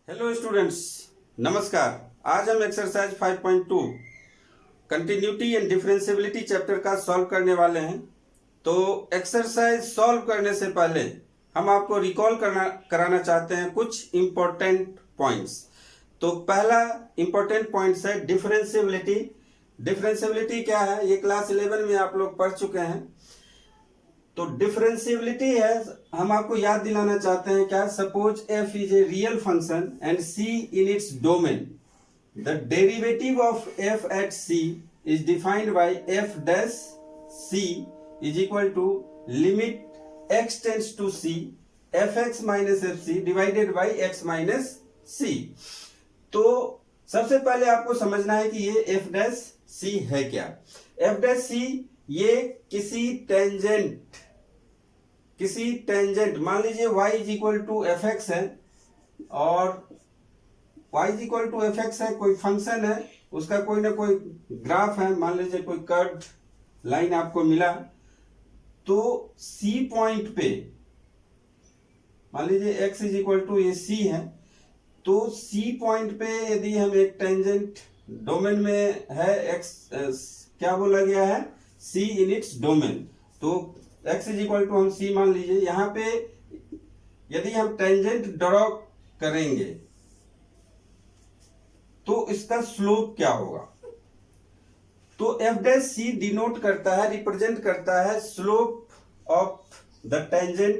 Hello students, नमस्कार। आज हम exercise 5.2 continuity and differentiability chapter का सॉल्व करने वाले हैं। तो एक्सरसाइज सॉल्व करने से पहले हम आपको रिकॉल कराना चाहते हैं कुछ इम्पोर्टेंट पॉइंट्स। तो पहला इम्पोर्टेंट पॉइंट्स है डिफरेंशियबिलिटी। डिफरेंशियबिलिटी क्या है, ये क्लास 11 में आप लोग पढ़ चुके हैं। तो डिफरेंशियबिलिटी है, हम आपको याद दिलाना चाहते हैं क्या, suppose f is a real function and c in its domain, the derivative of f at c is defined by f dash c is equal to limit x tends to c fx minus fc divided by x minus c। तो सबसे पहले आपको समझना है कि ये f dash c है क्या। f डैश c ये किसी टेंजेंट मान लीजिए y is equal to f x है, और y is equal to f x है, कोई फंक्शन है, उसका कोई ना कोई ग्राफ है, मान लीजिए कोई कर्व्ड लाइन आपको मिला। तो c पॉइंट पे मान लीजिए x इज इक्वल टू ये c है, तो c पॉइंट पे यदि हम एक टेंजेंट डोमेन में है x, क्या बोला गया है, c इन इट्स डोमेन, तो x इज इक्वल टू हम c मान लीजिए। यहां पे यदि हम टेंजेंट ड्रॉ करेंगे तो इसका स्लोप क्या होगा। तो f डैश c डिनोट करता है, रिप्रेजेंट करता है slope of the tangent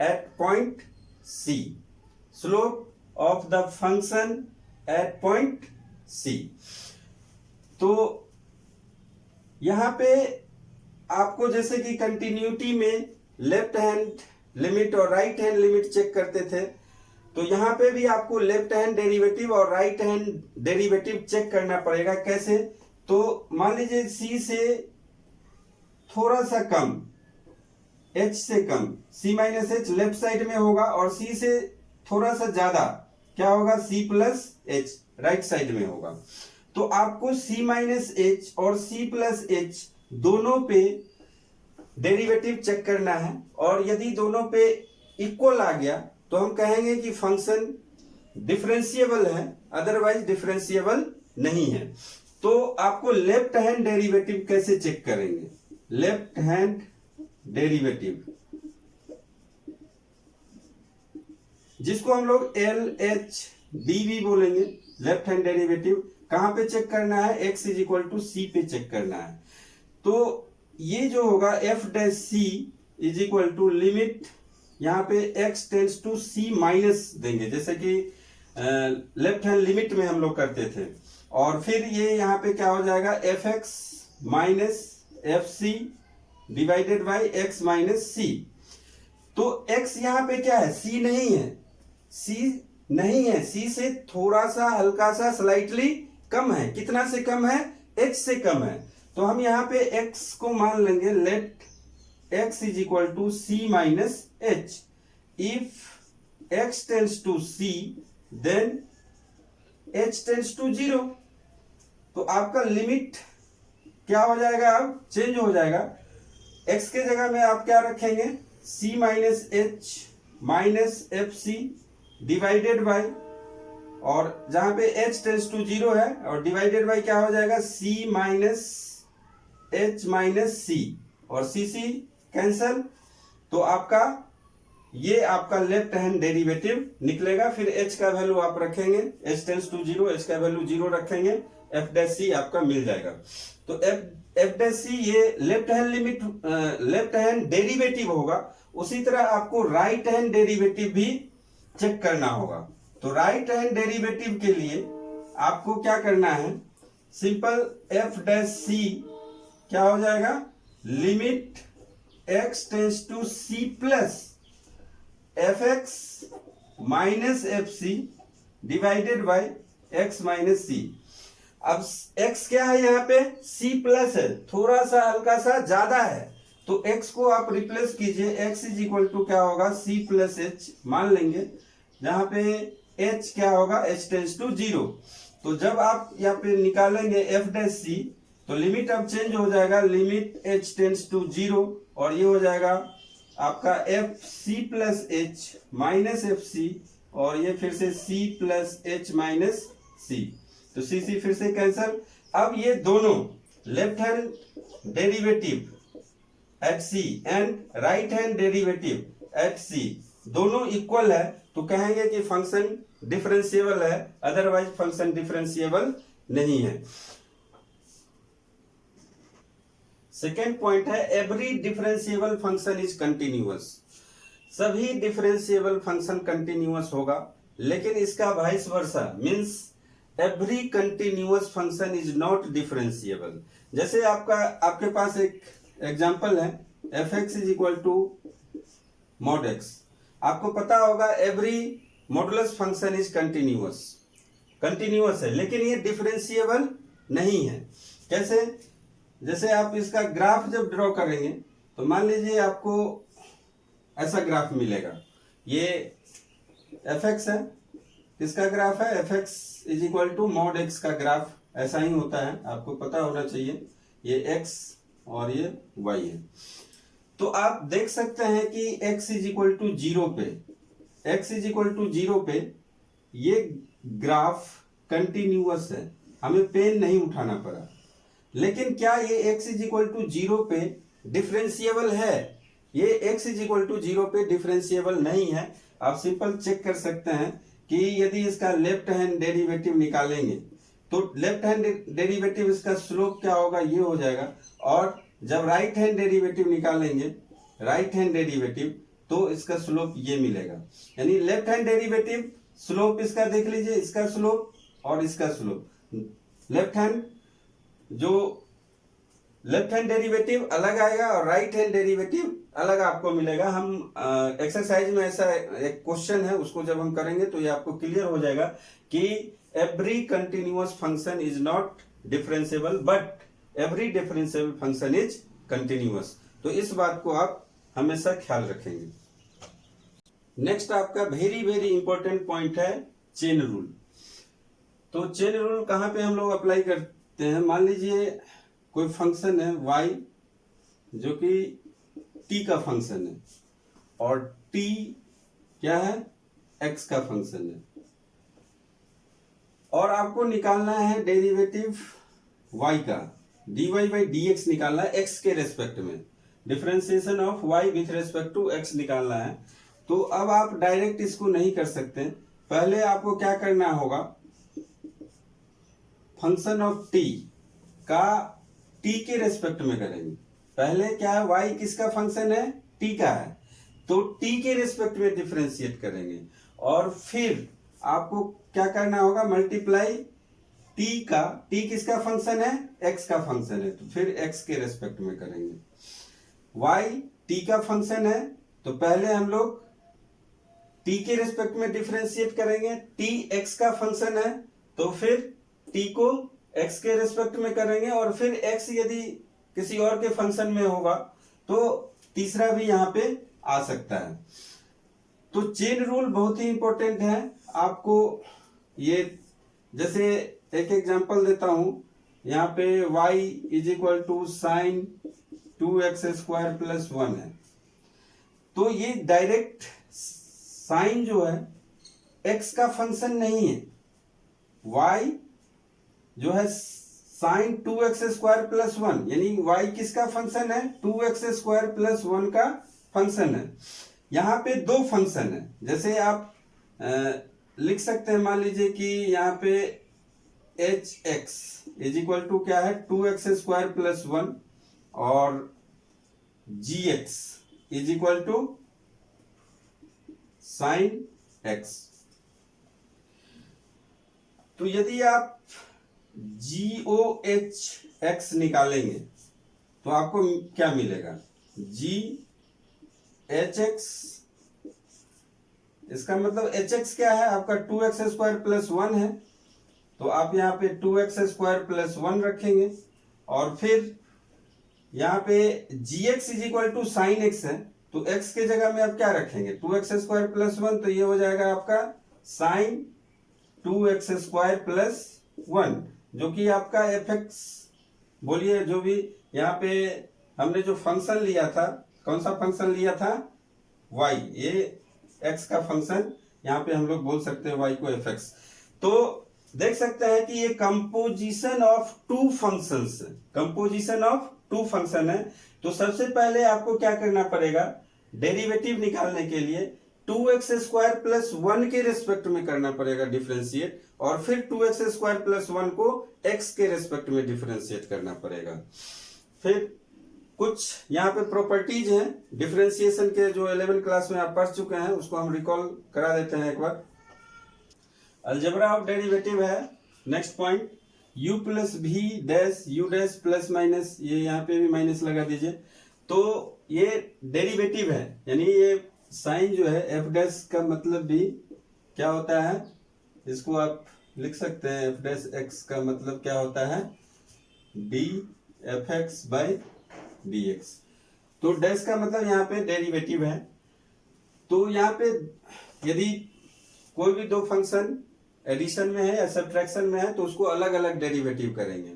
at point c, slope of the function at point c। तो यहां पे आपको जैसे कि कंटिन्यूटी में लेफ्ट हैंड लिमिट और राइट हैंड लिमिट चेक करते थे, तो यहां पे भी आपको लेफ्ट हैंड डेरिवेटिव और राइट हैंड डेरिवेटिव चेक करना पड़ेगा। कैसे, तो मान लीजिए c से थोड़ा सा कम, h से कम, c minus h left side में होगा, और c से थोड़ा सा ज्यादा क्या होगा, c plus h right side में होगा। तो आपको c माइनस h और c प्लस h दोनों पे डेरिवेटिव चेक करना है, और यदि दोनों पे इक्वल आ गया तो हम कहेंगे कि फंक्शन डिफरेंशिएबल है, अदरवाइज डिफरेंशिएबल नहीं है। तो आपको लेफ्ट हैंड डेरिवेटिव कैसे चेक करेंगे, लेफ्ट हैंड डेरिवेटिव जिसको हम लोग LHDV बोलेंगे, लेफ्ट हैंड डेरिवेटिव कहां पे चेक करना है, x is equal to c पे चेक करना है। तो ये जो होगा f dash c is equal to limit, यहाँ पे x tends to c minus देंगे, जैसे कि लेफ्ट हैंड लिमिट में हम लोग करते थे, और फिर ये यहाँ पे क्या हो जाएगा, fx minus fc divided by x minus c। तो x यहाँ पे क्या है, c नहीं है, c से थोड़ा सा हल्का सा स्लाइटली कम है। कितना से कम है, h से कम है। तो हम यहाँ पे x को मान लेंगे let x is equal to c minus h। If x tends to c then h tends to 0। तो आपका लिमिट क्या हो जाएगा, अब चेंज हो जाएगा। x के जगह में आप क्या रखेंगे, c minus h minus f c divided by, और जहां पे h टेंड्स टू 0 है, और डिवाइडेड बाय क्या हो जाएगा, c माइनस h माइनस सी, और सी सी कैंसल। तो आपका ये आपका लेफ्ट हैंड डेरिवेटिव निकलेगा। फिर h का वैल्यू आप रखेंगे, h टेंड्स टू 0, h का वैल्यू 0 रखेंगे, f डैश c आपका मिल जाएगा। तो f डैश c ये left hand limit, left hand derivative होगा। उसी तरह आपको राइट हैंड डेरिवेटिव भी चेक करना होगा। तो राइट हैंड डेरिवेटिव के लिए आपको क्या करना है, सिंपल f डैश c क्या हो जाएगा, limit x tends to c plus fx minus fc divided by x minus c। अब x क्या है, यहाँ पे c प्लस है, थोड़ा सा हल्का सा ज्यादा है, तो x को आप रिप्लेस कीजिए, x इज इक्वल टू क्या होगा, c प्लस h मान लेंगे, जहां पे h क्या होगा, h टेंड्स टू 0। तो जब आप यहाँ पे निकालेंगे f डैश c, तो लिमिट अब चेंज हो जाएगा, लिमिट h टेंड्स टू 0, और ये हो जाएगा आपका f c plus h minus f c, और ये फिर से c plus h minus c, तो सी सी फिर से कैंसल। अब ये दोनों left hand derivative at c and right hand derivative at c दोनों इक्वल है, तो कहेंगे कि फंक्शन डिफरेंशिएबल है, अदरवाइज फंक्शन डिफरेंशिएबल नहीं है। सेकेंड पॉइंट है every differentiable function is continuous. सभी डिफरेंशिएबल फंक्शन कंटिन्यूअस होगा, लेकिन इसका vice versa means every continuous function is not differentiable. जैसे आपके पास एक एग्जांपल है f x is equal to mod x. आपको पता होगा every modulus function is continuous है, लेकिन ये डिफरेंशिएबल नहीं है। कैसे? जैसे आप इसका ग्राफ जब ड्रॉ करेंगे तो मान लीजिए आपको ऐसा ग्राफ मिलेगा, ये एफ एक्स है, किसका ग्राफ है? F x is equal to mod x का ग्राफ ऐसा ही होता है, आपको पता होना चाहिए। ये एक्स और ये वाई है। तो आप देख सकते हैं कि x is equal to zero पे ये ग्राफ कंटिन्यूअस है, हमें पेन नहीं उठाना पड़ा। लेकिन क्या ये x is equal to zero पे डिफरेंशिएबल है? ये x is equal to zero पे डिफरेंशिएबल नहीं है। आप सिंपल चेक कर सकते हैं कि यदि इसका लेफ्ट हैंड डेरिवेटिव निकालेंगे तो लेफ्ट हैंड डेरिवेटिव इसका स्लोप क्या होगा? ये हो जाएगा। और जब राइट हैंड डेरिवेटिव निकालेंगे तो इसका स्लोप ये मिलेगा। यानी लेफ्ट हैंड डेरिवेटिव स्लोप इसका देख लीजिए, इसका स्लोप और इसका स्लोप। लेफ्ट हैंड डेरिवेटिव अलग आएगा और राइट हैंड डेरिवेटिव अलग आपको मिलेगा। हम एक्सरसाइज में ऐसा एक क्वेश्चन है, उसको जब हम करेंगे तो ये आपको क्लियर हो जाएगा कि every continuous function is not differentiable but every differentiable function is continuous. तो इस बात को आप हमेशा ख्याल रखेंगे। नेक्स्ट आपका वेरी वेरी इंपॉर्टेंट पॉइंट है चेन रूल। तो चेन रूल कहाँ पे हम लोग अप्लाई करते हैं? मान लीजिए कोई फंक्शन है y जो कि t का फंक्शन है और t क्या है? x का फंक्शन है, और आपको निकालना है डेरिवेटिव y का, dy बाई dx निकालना है x के रेस्पेक्ट में। Differentiation of y with respect to x निकालना है। तो अब आप डायरेक्ट इसको नहीं कर सकते, पहले आपको क्या करना होगा? फंक्शन ऑफ t का t के रेस्पेक्ट में करेंगे। पहले क्या है? y किसका फंक्शन है? t का है, तो t के रेस्पेक्ट में डिफरेंशिएट करेंगे और फिर आपको क्या करना होगा? मल्टीप्लाई t किसका फंक्शन है? x का फंक्शन है, तो फिर x के रेस्पेक्ट में करेंगे। y t का फंक्शन है तो पहले हम लोग t के रेस्पेक्ट में डिफरेंशिएट करेंगे। t x का फंक्शन है तो फिर t को x के रेस्पेक्ट में करेंगे, और फिर x यदि किसी और के फंक्शन में होगा तो तीसरा भी यहाँ पे आ सकता है। तो चेन रूल बहुत ही इंपॉर्टेंट है आपको। ये जैसे एक एग्जांपल देता हूं, यहाँ पे y is equal to sine 2x² plus 1 है, तो ये डायरेक्ट साइन जो है x का फंक्शन नहीं है। y जो है साइन 2x² प्लस 1, यानी y किसका फंक्शन है? 2x² प्लस 1 का फंक्शन है। यहाँ पे दो फंक्शन है, जैसे आप लिख सकते हैं, मान लीजिए कि यहाँ पे hx इज इक्वल टू क्या है? 2x² प्लस 1 और gx is equal to sine x। तो यदि आप GOHX निकालेंगे तो आपको क्या मिलेगा? GHX, इसका मतलब HX क्या है? आपका 2x² प्लस 1 है, तो आप यहाँ पे 2x² प्लस 1 रखेंगे और फिर यहाँ पे gx is equal to sine x है, तो x के जगह में आप क्या रखेंगे? 2x² प्लस 1, तो ये हो जाएगा आपका साइन 2x² प्लस 1, जो कि आपका fx, बोलिए जो भी यहाँ पे हमने जो फंक्शन लिया था, कौन सा फंक्शन लिया था? y, ये x का फंक्शन यहाँ पे हम लोग बोल सकते हैं y को fx। तो देख सकते हैं कि ये composition of two functions, composition of two function है। तो सबसे पहले आपको क्या करना पड़ेगा, डेरिवेटिव निकालने के लिए 2x² प्लस 1 के रेस्पेक्ट में करना पड़ेगा डिफरेंशिएट, और फिर 2x² प्लस 1 को x के रेस्पेक्ट में डिफरेंशिएट करना पड़ेगा। फिर कुछ यहाँ पे प्रॉपर्टीज हैं डिफरेंशिएशन के, जो 11 क्लास में आप पढ़ चुके हैं, उसको हम रिकॉल करा देते हैं एक बार। अलजेब्रा ऑफ डेरिवेटिव है नेक्स्ट पॉइंट, u प्लस भी dash u dash plus minus, ये यहाँ पे भी माइनस लगा दीजिए। तो ये डेरिवेटिव है, यानी ये साइन जो है f डैश का मतलब भी क्या होता है, इसको आप लिख सकते हैं f डैश x का मतलब क्या होता है, d fx बाय dx। तो डैश का मतलब यहाँ पे डेरिवेटिव है। तो यहाँ पे यदि कोई भी दो फंक्शन एडिशन में है या सब्ट्रैक्शन में है तो उसको अलग अलग डेरिवेटिव करेंगे।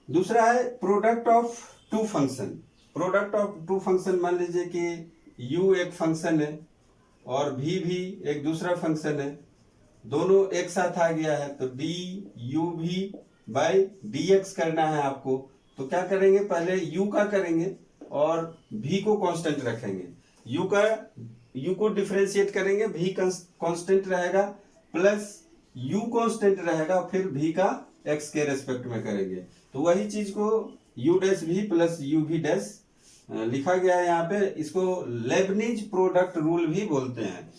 दूसरा है product of two function. Product of two function, मान लीजिए कि u एक फंक्शन है और v भी एक दूसरा फंक्शन है, दोनों एक साथ आ गया है, तो डी यू भी बाई डी एक्स करना है आपको। तो क्या करेंगे, पहले u का करेंगे और v को कांस्टेंट रखेंगे, u को डिफरेंशिएट करेंगे, v कांस्टेंट रहेगा प्लस u कांस्टेंट रहेगा, फिर v का x के रेस्पेक्ट में करेंगे। तो वही चीज को u dash v plus u v dash लिखा गया है यहाँ पे, इसको लेबनिज प्रोडक्ट रूल भी बोलते हैं।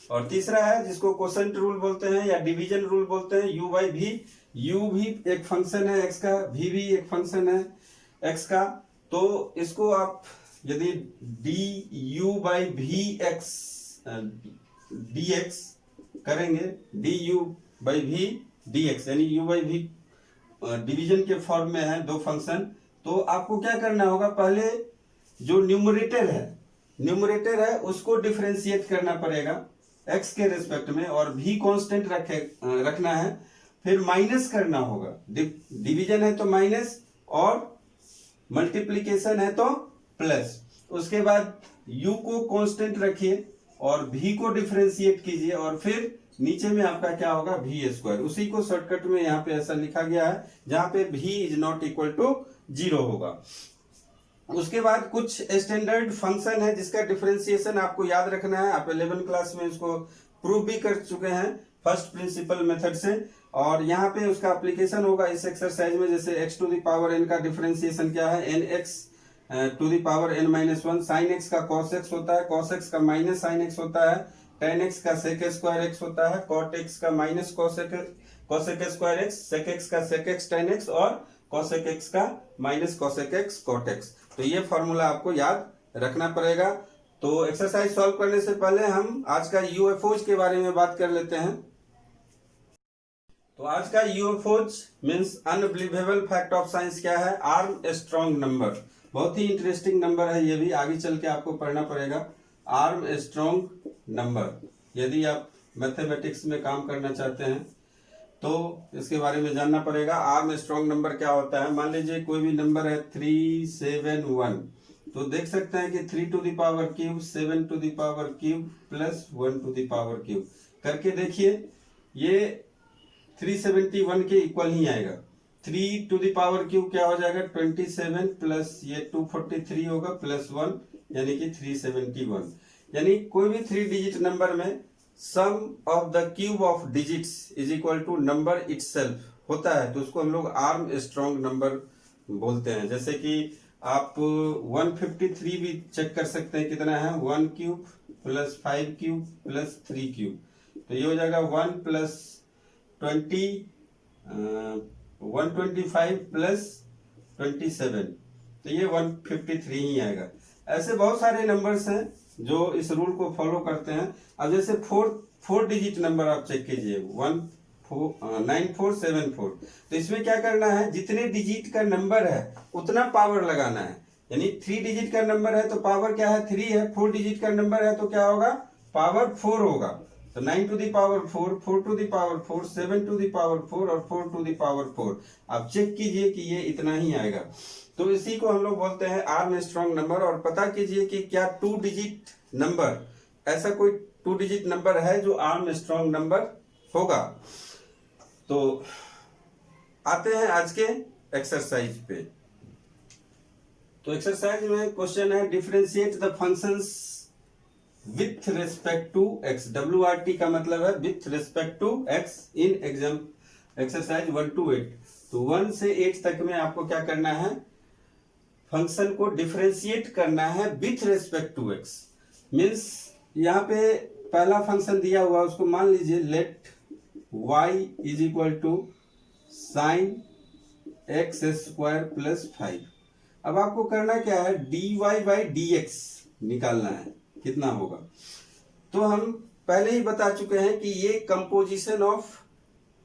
और तीसरा है जिसको कोसेंट रूल बोलते हैं या डिवीजन रूल बोलते हैं, u बाई v। u भी एक फंक्शन है x का, v भी एक फंक्शन है x का। तो इसको आप यदि du by v x dx करेंगे, du बाई वी dx, यानी u बाई v डिवीजन के फॉर्म में है दो फंक्शन। तो आपको क्या करना होगा, पहले जो न्यूमरेटर है उसको डिफरेंशिएट करना पड़ेगा x के रेस्पेक्ट में, और v कांस्टेंट रखना है, फिर माइनस करना होगा। डिवीजन है तो माइनस और मल्टीप्लिकेशन है तो प्लस। उसके बाद u को कांस्टेंट रखिए और v को डिफरेंशिएट कीजिए, और फिर नीचे में आपका क्या होगा, v स्क्वायर। उसी को शॉर्टकट में यहाँ पे ऐसा लिखा गया है जहां पे v is not equal to 0 होगा। उसके बाद कुछ स्टैंडर्ड फंक्शन है जिसका डिफरेंशिएशन आपको याद रखना है। आप 11 क्लास में इसको प्रूव भी कर चुके हैं फर्स्ट प्रिंसिपल मेथड से, और यहाँ पे उसका एप्लीकेशन होगा इस एक्सरसाइज में। जैसे x to the power n का डिफरेंशिएशन क्या है, nx to the power n minus 1, sine x का cos x होता है, cos x का माइनस साइन x होता है, tan x का sec स्क्वायर x होता है, cot x का minus cosec square x, sec x का sec x tan x, और cosec x का minus cosec x cot x। तो ये फॉर्मूला आपको याद रखना पड़ेगा। तो एक्सरसाइज सॉल्व करने से पहले हम आज का यूएफओज के बारे में बात कर लेते हैं। तो आज का UFOs means unbelievable fact of science क्या है, आर्म स्ट्रॉन्ग नंबर। बहुत ही इंटरेस्टिंग नंबर है, ये भी आगे चल के आपको पढ़ना पड़ेगा। आर्म स्ट्रॉन्ग नंबर, यदि आप मैथमेटिक्स में काम करना चाहते हैं तो इसके बारे में जानना पड़ेगा। आर्म स्ट्रॉन्ग नंबर क्या होता है, मान लीजिए कोई भी नंबर है 371, तो देख सकते हैं कि 3 to the power cube, 7 to the power cube plus 1 to the power cube करके देखिए, ये 371 के इक्वल ही आएगा। 3 टू द पावर क्यूब क्या हो जाएगा, 27 प्लस ये 243 होगा प्लस 1, यानी कि 371। यानी कोई भी 3 डिजिट नंबर में sum of the cube of digits is equal to number itself होता है, तो उसको हम लोग आर्म स्ट्रॉन्ग नंबर बोलते हैं। जैसे कि आप 153 भी चेक कर सकते हैं कितना है, 1 cube plus 5 cube plus 3 cube, तो ये हो जाएगा 1 प्लस 125 प्लस 27, तो ये 153 ही आएगा। ऐसे बहुत सारे नंबर्स हैं जो इस रूल को फॉलो करते हैं। अब जैसे 4 डिजिट नंबर आप चेक कीजिए, 9474, तो इसमें क्या करना है, जितने डिजिट का नंबर है उतना पावर लगाना है। यानी 3 डिजिट का नंबर है तो पावर क्या है, 3 है। 4 डिजिट का नंबर है तो क्या होगा, पावर 4 होगा। तो 9 to the power 4, 4 to the power 4, 7 to the power 4 और 4 टू द पावर 4। आप चेक कीजिए कि ये इतना ही आएगा। तो इसी को हम लोग बोलते हैं आर्म स्ट्रॉन्ग नंबर। और पता कीजिए कि क्या 2 डिजिट नंबर, ऐसा कोई 2 डिजिट नंबर है जो आर्म स्ट्रॉन्ग नंबर होगा। तो आते हैं आज के एक्सरसाइज पे। तो एक्सरसाइज में क्वेश्चन है differentiate the functions with respect to x. WRT का मतलब है with respect to x in exam exercise 1 to 8। तो 1 से 8 तक में आपको क्या करना है, फंक्शन को डिफरेंशिएट करना है with respect to x. Means यहाँ पे पहला फंक्शन दिया हुआ उसको मान लीजिए let y is equal to sine x square plus 5। अब आपको करना क्या है, dy बाई dx निकालना है, कितना होगा। तो हम पहले ही बता चुके हैं कि ये कंपोजिशन ऑफ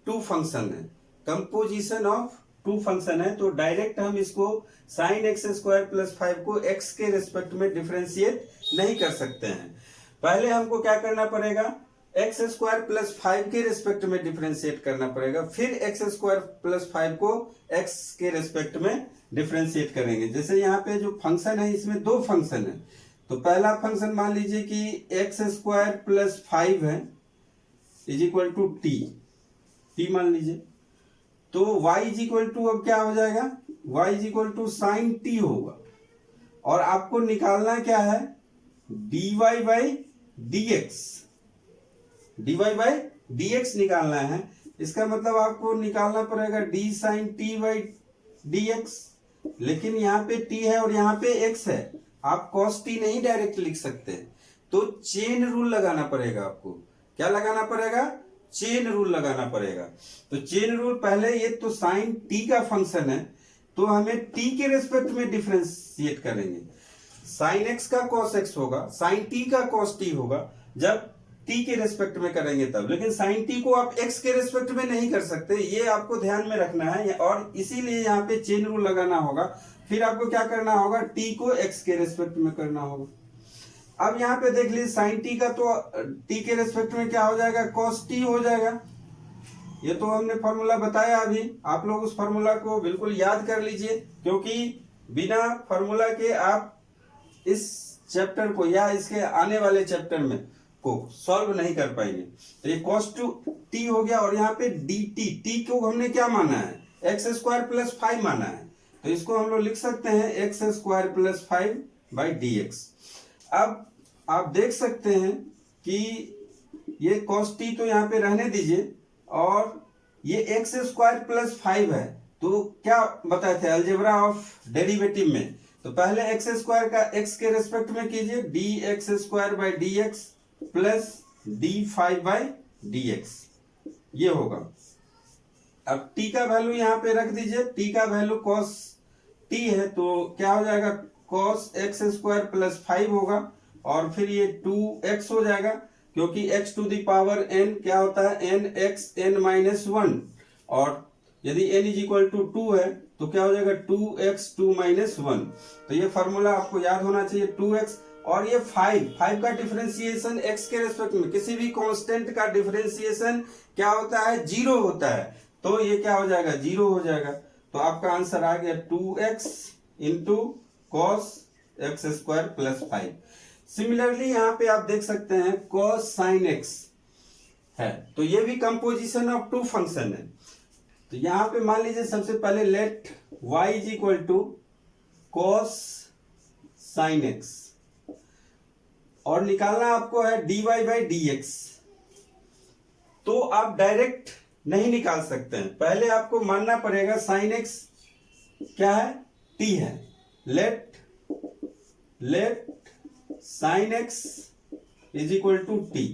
टू फंक्शन है, कंपोजिशन ऑफ टू फंक्शन है। तो डायरेक्ट हम इसको साइन एक्स स्क्वायर प्लस 5 को x के रिस्पेक्ट में डिफरेंशिएट नहीं कर सकते हैं। पहले हमको क्या करना पड़ेगा, एक्स स्क्वायर प्लस 5 के रिस्पेक्ट में डिफरेंशिएट करना पड़ेगा, फिर एक्स स्क्वायर प्लस 5 को x के रिस्पेक्ट में डिफरेंशिएट करेंगे। जैसे यहाँ पे जो फंक्शन है इसमें दो फंक्शन है। तो पहला फंक्शन मान लीजिए कि एक्स स्क्वायर प्लस 5 है इज इक्वल टू टी मान लीजिए। तो y इज इक्वल टू अब क्या हो जाएगा, y is equal to sine t होगा। और आपको निकालना क्या है, dy बाई dx निकालना है। इसका मतलब आपको निकालना पड़ेगा d sine t by dx। लेकिन यहाँ पे t है और यहाँ पे x है, आप cos t नहीं डायरेक्ट लिख सकते। तो चेन रूल लगाना पड़ेगा आपको। क्या लगाना पड़ेगा, चेन रूल लगाना पड़ेगा। तो चेन रूल पहले, ये तो साइन टी का फंक्शन है तो हमें टी के रिस्पेक्ट में डिफरेंशिएट करेंगे। साइन एक्स का कॉस एक्स होगा, साइन टी का कॉस टी होगा जब टी के रिस्पेक्ट में करेंगे तब। लेकिन साइन टी को आप एक्स के रिस्पेक्ट में नहीं कर सकते, ये आपको ध्यान में रखना है। और इसीलिए यहाँ पे चेन रूल लगाना होगा। फिर आपको क्या करना होगा, टी को एक्स के रिस्पेक्ट में करना होगा। अब यहाँ पे देख लीजिए साइन टी का तो टी के रेस्पेक्ट में क्या हो जाएगा, कॉस टी हो जाएगा। ये तो हमने फॉर्मूला बताया अभी, आप लोग उस फॉर्मूला को बिल्कुल याद कर लीजिए, क्योंकि बिना फॉर्मूला के आप इस चैप्टर को या इसके आने वाले चैप्टर में को सॉल्व नहीं कर पाएंगे। तो ये कॉस टू टी हो गया। और यहाँ पे डी टी को हमने क्या माना है, एक्स स्क्वायर प्लस 5 माना है। तो इसको हम लोग लिख सकते हैं x square plus 5 by d x. अब आप देख सकते हैं कि ये cos t तो यहाँ पे रहने दीजिए, और ये एक्स स्क्वायर प्लस 5 है। तो क्या बताए थे अलजेब्रा ऑफ डेरिवेटिव में, तो पहले एक्स स्क्वायर का x के रेस्पेक्ट में कीजिए, D x square by d x plus D 5 by d x, ये होगा। अब t का वैल्यू यहाँ पे रख दीजिए, t का वैल्यू cos t है तो क्या हो जाएगा, cos एक्स स्क्वायर प्लस 5 होगा। और फिर ये 2x हो जाएगा, क्योंकि x to the power n क्या होता है, n x n माइनस 1। और यदि n इज इक्वल टू 2 है तो क्या हो जाएगा, 2x 2 माइनस 1। तो ये फॉर्मूला आपको याद होना चाहिए, 2x। और ये 5 का डिफरेंशिएशन x के रेस्पेक्ट में, किसी भी कांस्टेंट का डिफरेंशिएशन क्या होता है, 0 होता है। तो ये क्या हो जाएगा, 0 हो जाएगा। तो आपका आंसर आ गया 2x into cos x square plus 5। Similarly यहाँ पे आप देख सकते हैं cos sin x है, तो ये भी कंपोजिशन ऑफ टू फंक्शन है। तो यहाँ पे मान लीजिए सबसे पहले let y is equal to cos sin x, और निकालना आपको है dy बाई dx। तो आप डायरेक्ट नहीं निकाल सकते हैं, पहले आपको मानना पड़ेगा sin x क्या है, t है। Let sine x is equal to t.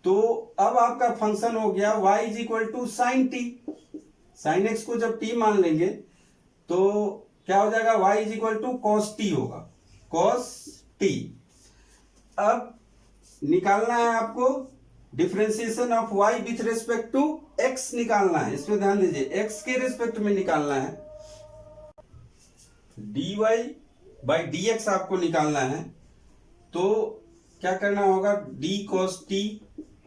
तो अब आपका फंक्शन हो गया y is equal to sine t. Sine x को जब t मान लेंगे तो क्या हो जाएगा, y is equal to cos t होगा, कॉस टी। अब निकालना है आपको differentiation of y with respect to x निकालना है। इसमें ध्यान दीजिए, x के रेस्पेक्ट में निकालना है, dy बाई dx आपको निकालना है। तो क्या करना होगा, d cos t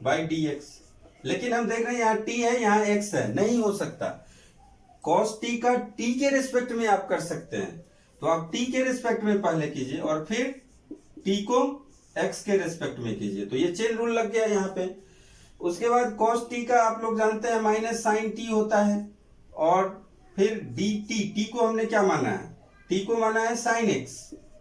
by dx। लेकिन हम देख रहे हैं यहाँ t है, यहाँ x है, नहीं हो सकता। cos t का t के रिस्पेक्ट में आप कर सकते हैं, तो आप t के रिस्पेक्ट में पहले कीजिए और फिर t को एक्स के रेस्पेक्ट में कीजिए। तो ये चेन रूल लग गया यहाँ पे। उसके बाद cos t का आप लोग जानते हैं माइनस साइन t होता है, और फिर dt, t को हमने क्या माना है, t को माना है साइन x,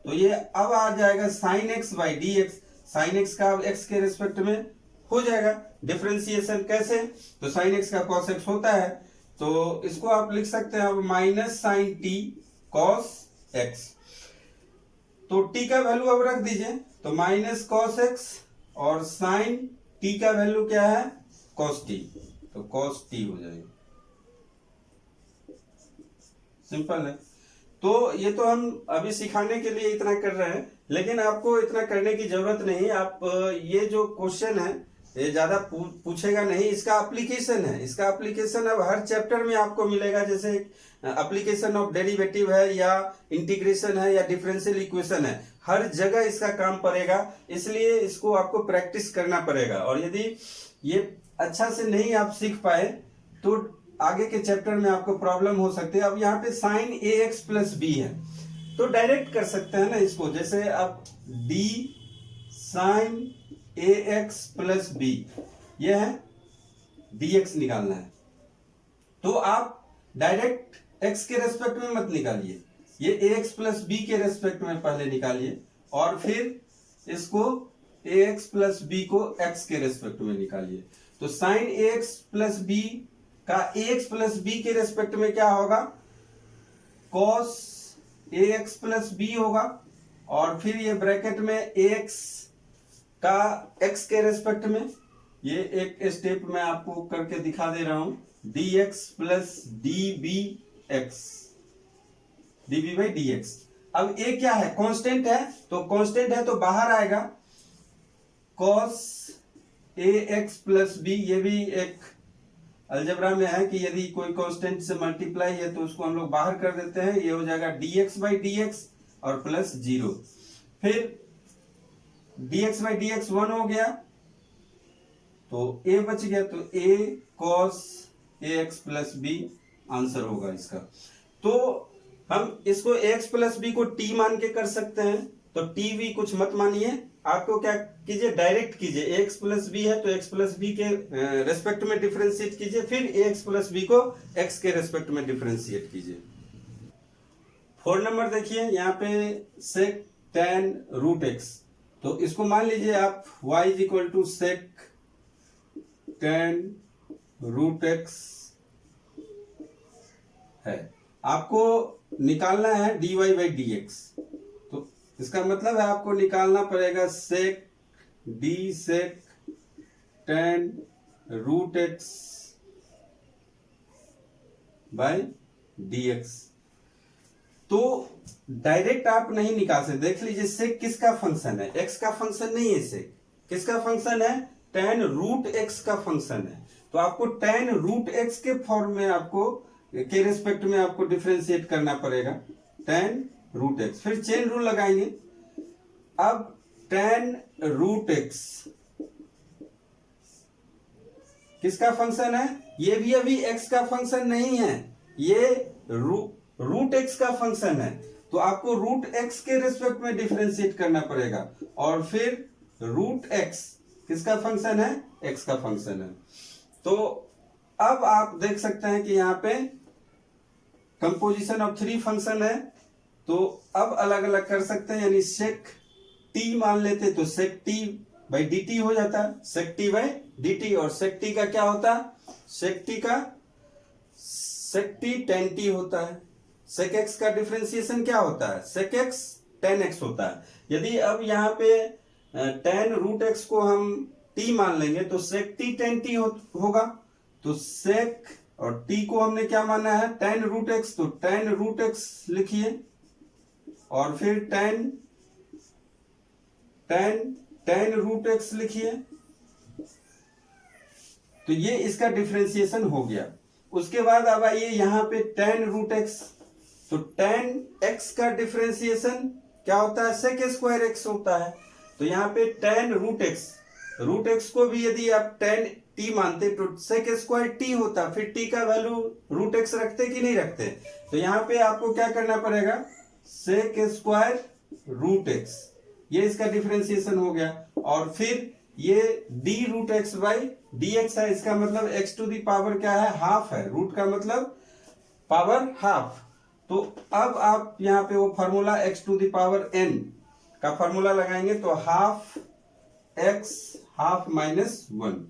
तो ये अब आ जाएगा sine x by d x. Sine x का x के रेस्पेक्ट में हो जाएगा डिफरेंशिएशन। कैसे, तो साइन x का cos x होता है, तो इसको आप लिख सकते हैं अब minus sine t cos x। तो t का वैल्यू अब रख दीजिए, तो माइनस cos x, और साइन t का वैल्यू क्या है, cos t, तो cos t हो जाएगा। सिंपल है। तो ये तो हम अभी सिखाने के लिए इतना कर रहे हैं, लेकिन आपको इतना करने की जरूरत नहीं। आप ये जो क्वेश्चन है ये ज्यादा पूछेगा नहीं, इसका एप्लीकेशन है। इसका एप्लीकेशन अब हर चैप्टर में आपको मिलेगा, जैसे एप्लीकेशन ऑफ डेरिवेटिव है, या इंटीग्रेशन है, या डिफरेंशियल इक्वेशन है, हर जगह इसका काम पड़ेगा। इसलिए इसको आपको प्रैक्टिस करना पड़ेगा, और यदि ये अच्छा से नहीं आप सीख पाए तो आगे के चैप्टर में आपको प्रॉब्लम हो सकती है। अब यहाँ पे sign a x plus B है, तो डायरेक्ट कर सकते हैं ना इसको, जैसे अब D sign a x plus B, ये है डी एक्स निकालना है। तो आप डायरेक्ट एक्स के रेस्पेक्ट में मत निकालिए, ये ए एक्स प्लस बी के रेस्पेक्ट में पहले निकालिए, और फिर इसको ए एक्स प्लस बी को एक्स के रेस्पेक्ट में निकालिए। तो sign a x plus B का ए एक्स प्लस बी के रेस्पेक्ट में क्या होगा, cos A x plus B होगा, और फिर ये ब्रैकेट में ए एक्स का एक्स के रेस्पेक्ट में, ये एक स्टेप मैं आपको करके दिखा दे रहा हूं, d x plus d b x, d b by d x. अब ए क्या है, कांस्टेंट है, तो कांस्टेंट है तो बाहर आएगा cos A x plus B. ये भी एक अलजेब्रा में है कि यदि कोई कांस्टेंट से मल्टीप्लाई है तो उसको हम लोग बाहर कर देते हैं, ये हो जाएगा D x by d x और प्लस 0। फिर dx बाई डी एक्स 1 हो गया, तो a बच गया, तो a cos ax plus b answer होगा इसका। तो हम इसको ax प्लस बी को t मान के कर सकते हैं, तो t भी कुछ मत मानिए, आपको क्या कीजिए, डायरेक्ट कीजिए, ax प्लस बी है तो x प्लस बी के रेस्पेक्ट में डिफरेंशिएट कीजिए, फिर ax प्लस बी को x के रेस्पेक्ट में डिफरेंशिएट कीजिए। 4 नंबर देखिए, यहाँ पे sec tan रूट x, तो इसको मान लीजिए आप y is equal to sec tan root x है, आपको निकालना है dy बाई डी एक्स। तो इसका मतलब है आपको निकालना पड़ेगा sec d sec tan root x by d x. तो डायरेक्ट आप नहीं निकाल सकते, देख लीजिए सेक किसका फंक्शन है, एक्स का फंक्शन नहीं है, सेक किसका फंक्शन है, टेन रूट एक्स का फंक्शन है। तो आपको टेन रूट एक्स के फॉर्म में आपको के रेस्पेक्ट में आपको डिफरेंशिएट करना पड़ेगा, टेन रूट एक्स। फिर चेन रूल लगाएंगे, अब टेन रूट एक्स किसका फंक्शन है, ये भी अभी एक्स का फंक्शन नहीं है, ये रूट एक्स का फंक्शन है, तो आपको रूट एक्स के रेस्पेक्ट में डिफरेंशिएट करना पड़ेगा, और फिर रूट एक्स किसका फंक्शन है, एक्स का फंक्शन है। तो अब आप देख सकते हैं कि यहाँ पे कंपोजिशन ऑफ 3 फंक्शन है, तो अब अलग अलग कर सकते हैं, यानी सेक टी मान लेते तो सेक टी बाई डी टी हो जाता, सेक टी बाई डी टी, और सेक टी का क्या होता, सेक टी टेन टी होता है। सेक एक्स का डिफरेंशिएशन क्या होता है, सेक एक्स टेन एक्स होता है। यदि अब यहाँ पे टेन रूट एक्स को हम टी मान लेंगे तो सेक टी टेन टी होगा, तो सेक और टी को हमने क्या माना है, टेन रूट एक्स, तो टेन रूट एक्स लिखिए, और फिर टेन रूट एक्स लिखिए, तो ये इसका डिफरेंशिएशन हो गया। उसके बाद अब आइए यहाँ पे टेन रूट एक्स, तो टेन एक्स का डिफरेंशिएशन क्या होता है, सेक स्क्वायर एक्स होता है। तो यहाँ पे टेन रूट एक्स को भी यदि आप टेन टी मानते तो सेक स्क्वायर टी होता, फिर टी का वैल्यू रूट एक्स रखते कि नहीं रखते, तो यहाँ पे आपको क्या करना पड़ेगा, सेक स्क्वायर रूट एक्स, ये इसका डिफरेंशिएशन हो गया, और फिर ये d root x by d x है, इसका मतलब एक्स टू दी पावर क्या है, हाफ है, रूट का मतलब पावर हाफ। तो अब आप यहाँ पे वो formula x to the power n का फॉर्मूला लगाएंगे, तो half x half minus one.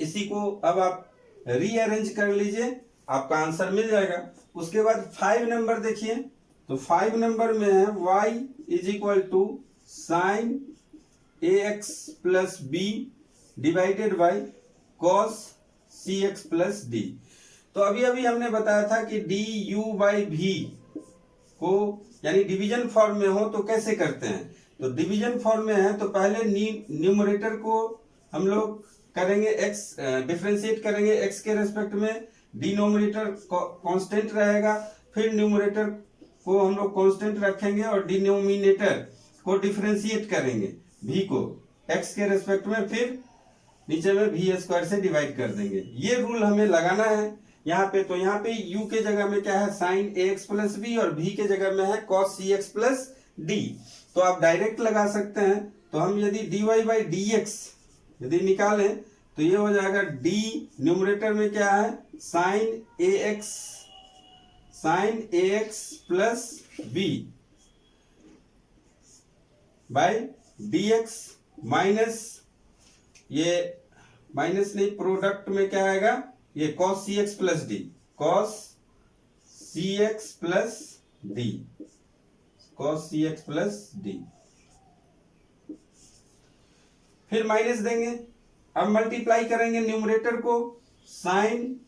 इसी को अब आप रीअरेंज कर लीजिए, आपका आंसर मिल जाएगा। उसके बाद 5 नंबर देखिए, तो 5 नंबर में है y is equal to sine a x plus b divided by cos c x plus d. तो अभी अभी हमने बताया था कि डी यू बाई भी को यानी डिवीजन फॉर्म में हो तो कैसे करते हैं। तो डिवीजन फॉर्म में है तो पहले न्यूमरेटर को हम लोग करेंगे x, डिफरेंशिएट करेंगे x के रेस्पेक्ट में, डिनोमिनेटर कांस्टेंट रहेगा, फिर न्यूमरेटर को हम लोग कांस्टेंट रखेंगे और डिनोमिनेटर को डिफरेंशिएट करेंगे v को x के रेस्पेक्ट में, फिर नीचे में v स्क्वायर से डिवाइड कर देंगे। ये रूल हमें लगाना है यहाँ पे। तो यहाँ पे u के जगह में क्या है, sine a x plus b, और v के जगह में है cos c x plus d. तो आप डायरेक्ट लगा सकते हैं। तो हम यदि d y by d x यदि निकालें तो ये हो जाएगा d, न्यूमरेटर में क्या है, sine a x plus b by d x, minus ये माइनस नहीं, प्रोडक्ट में क्या आएगा, ये cos c x plus d, cos c x plus d, cos c x plus d, फिर माइनस देंगे। अब मल्टीप्लाई करेंगे न्यूमरेटर को, sine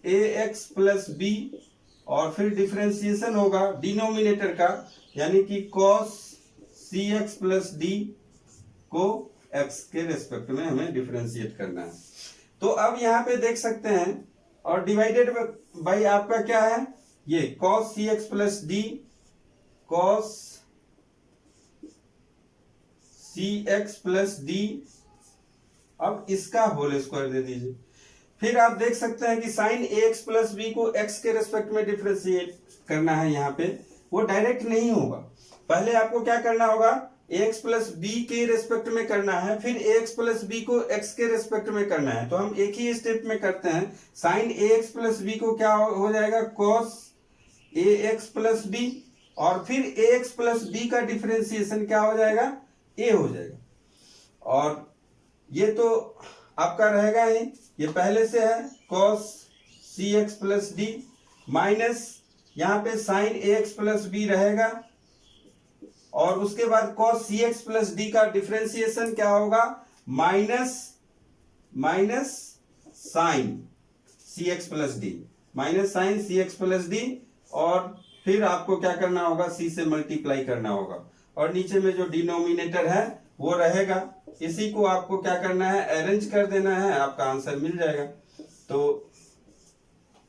a x plus b, और फिर डिफरेंशिएशन होगा डिनोमिनेटर का, यानी कि cos c x plus d को x के रेस्पेक्ट में हमें डिफरेंशिएट करना है। तो अब यहाँ पे देख सकते हैं, और डिवाइडेड बाई आपका क्या है, ये cos c x plus d, cos c x plus D, अब इसका होल स्क्वायर दे दीजिए। फिर आप देख सकते हैं कि sign a x plus b को x के रेस्पेक्ट में डिफरेंशिएट करना है। यहाँ पे वो डायरेक्ट नहीं होगा, पहले आपको क्या करना होगा, ax प्लस बी के रेस्पेक्ट में करना है, फिर ax प्लस बी को x के रेस्पेक्ट में करना है। तो हम एक ही स्टेप में करते हैं। साइन ax प्लस बी को क्या हो जाएगा, cos ax प्लस बी, और फिर ax प्लस बी का डिफरेंशिएशन क्या हो जाएगा, a हो जाएगा। और ये तो आपका रहेगा ही, ये पहले से है cos c x plus d, minus यहाँ पे साइन ax प्लस बी रहेगा, और उसके बाद cos c x plus d का डिफरेंशिएशन क्या होगा, minus sine c x plus d, minus sine c x plus d, और फिर आपको क्या करना होगा, c से मल्टीप्लाई करना होगा, और नीचे में जो डिनोमिनेटर है वो रहेगा। इसी को आपको क्या करना है, अरेंज कर देना है, आपका आंसर मिल जाएगा। तो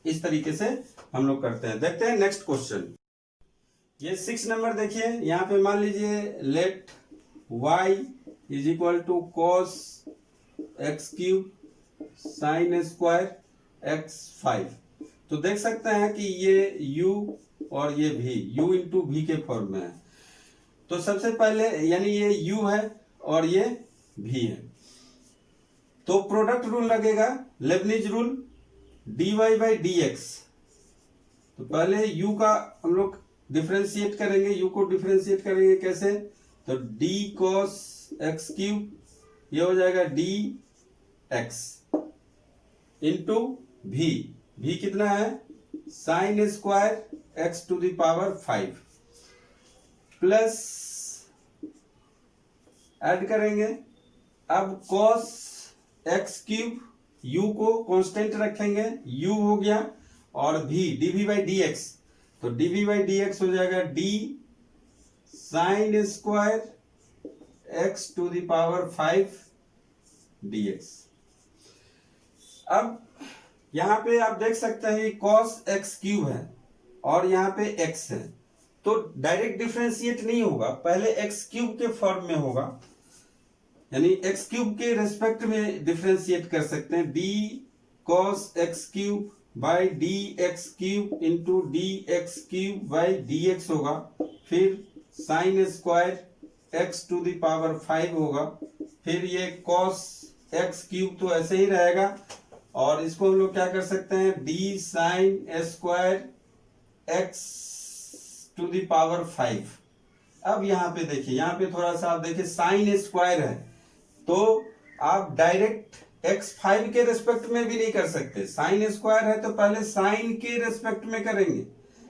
इस तरीके से हम लोग करते हैं। देखते हैं नेक्स्ट क्वेश्चन। ये 6 नंबर देखिए, यहाँ पे मान लीजिए let y is equal to cos x cube sine square x 5। तो देख सकते हैं कि ये u और ये v, u इंटू v के फॉर्म में है। तो सबसे पहले यानी ये u है और ये v है, तो प्रोडक्ट रूल लगेगा, Lebanese rule, dy by d x. तो पहले u का हम लोग डिफरेंशिएट करेंगे, u को डिफरेंशिएट करेंगे कैसे, तो d cos x क्यूब, ये हो जाएगा dx इंटू v कितना है, sine square x to the power 5, plus add करेंगे। अब cos x क्यूब, u को कांस्टेंट रखेंगे, u हो गया, और v dv by d x, तो dv बाई डी एक्स हो जाएगा d sine square x to the power 5 dx। अब यहां पे आप देख सकते हैं cos x क्यूब है और यहाँ पे x है, तो डायरेक्ट डिफरेंशिएट नहीं होगा, पहले x क्यूब के फॉर्म में होगा, यानी x क्यूब के रेस्पेक्ट में डिफरेंशिएट कर सकते हैं। d cos x cube by d x cube into d x cube by d x होगा, फिर sine square x to the power 5 होगा। फिर ये कॉस एक्स क्यूब तो ऐसे ही रहेगा, और इसको हम लोग क्या कर सकते हैं, d sine square x to the power 5। अब यहाँ पे देखिए, यहाँ पे थोड़ा सा आप देखिए साइन स्क्वायर है, तो आप डायरेक्ट x5 के रेस्पेक्ट में भी नहीं कर सकते। साइन स्क्वायर है तो पहले साइन के रेस्पेक्ट में करेंगे,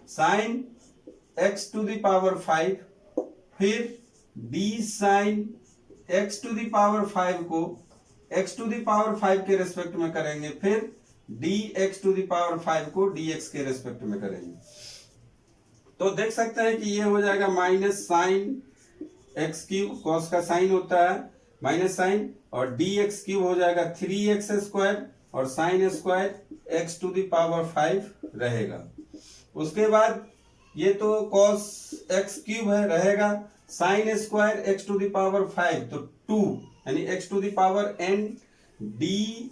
sine x to the power 5, फिर d sine x to the power 5 को x टू द पावर 5 के रेस्पेक्ट में करेंगे, फिर dx टू द पावर 5 को dx के रेस्पेक्ट में करेंगे। तो देख सकते हैं कि ये हो जाएगा minus sine x cube, cos का साइन होता है माइनस साइन, और डी एक्स क्यूब हो जाएगा 3x स्क्वायर, और sine square x to the power 5 रहेगा। उसके बाद ये तो कॉस एक्स क्यूब है रहेगा, sine square x to the power 5 तो 2, यानी x to the power n d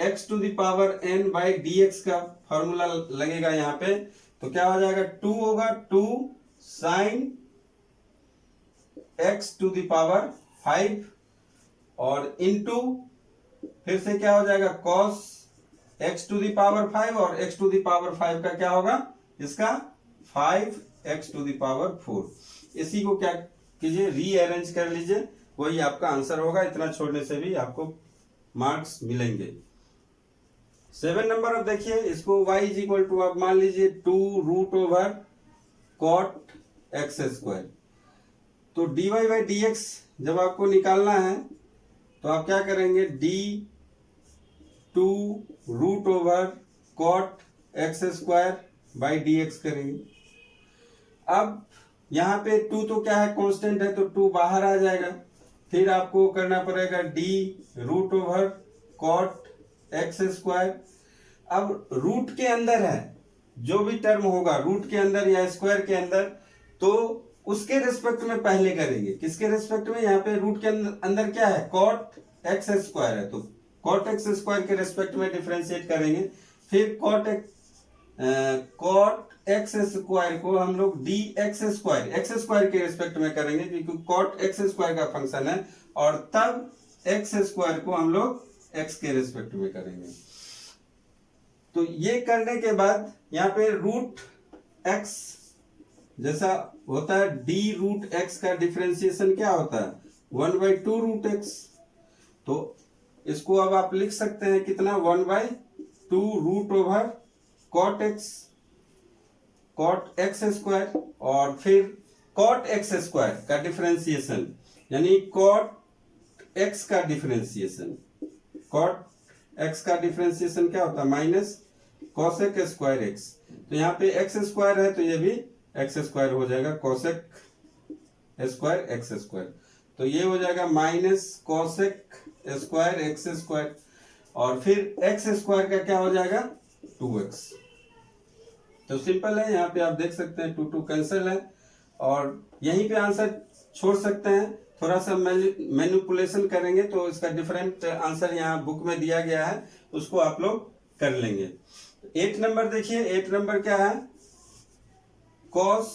x to the power n by d x का फॉर्मूला लगेगा यहाँ पे, तो क्या हो जाएगा 2 होगा, 2 sine x to the power 5 और इनटू फिर से क्या हो जाएगा cos x to the power 5, और एक्स टू द पावर 5 का क्या होगा इसका 5x टू द पावर 4। इसी को क्या कीजिए, रीअरेंज कर लीजिए, वही आपका आंसर होगा। इतना छोड़ने से भी आपको मार्क्स मिलेंगे। 7 नंबर अब देखिए, इसको y इज इक्वल टू आप मान लीजिए 2 root over cot x square. तो dy बाई डी एक्स जब आपको निकालना है तो आप क्या करेंगे, d 2 root over cot x square by d x करेंगे। अब यहाँ पे 2 तो क्या है कांस्टेंट है, तो 2 बाहर आ जाएगा। फिर आपको करना पड़ेगा d root over cot x square. अब रूट के अंदर है, जो भी टर्म होगा रूट के अंदर या स्क्वायर के अंदर, तो उसके रिस्पेक्ट में पहले करेंगे। किसके रिस्पेक्ट में, यहाँ पे रूट के अंदर क्या है कॉट एक्स स्क्वायर है, तो कॉट एक्स स्क्वायर के रिस्पेक्ट में डिफरेंशिएट करेंगे। फिर कॉट एक्स स्क्वायर को हम लोग डी एक्स स्क्वायर के रिस्पेक्ट में करेंगे, क्योंकि कॉट एक्स स्क्वायर का फंक्शन है, और तब एक्स स्क्वायर को हम लोग एक्स के रिस्पेक्ट में करेंगे। तो ये करने के बाद यहाँ पे रूट एक्स जैसा होता है, डी रूट एक्स का डिफरेंशिएशन क्या होता है 1/2 रूट एक्स। तो इसको अब आप लिख सकते हैं कितना 1/2 root over cot x square, और फिर कॉट एक्स स्क्वायर का डिफरेंशिएशन यानी कॉट एक्स का डिफरेंशिएशन, कॉट एक्स का डिफरेंशिएशन क्या होता है माइनस कॉसेक स्क्वायर एक्स। तो यहाँ पे एक्स स्क्वायर है तो ये भी एक्स स्क्वायर हो जाएगा, कॉसेक स्क्वायर एक्स स्क्वायर। तो ये हो जाएगा minus cosec square x square, और फिर एक्स स्क्वायर का क्या हो जाएगा 2x। तो सिंपल है, यहाँ पे आप देख सकते हैं 2 कैंसिल है, और यहीं पे आंसर छोड़ सकते हैं। थोड़ा सा मैनिपुलेशन करेंगे तो इसका डिफरेंट आंसर यहाँ बुक में दिया गया है, उसको आप लोग कर लेंगे। 8 नंबर देखिए, 8 नंबर क्या है, cos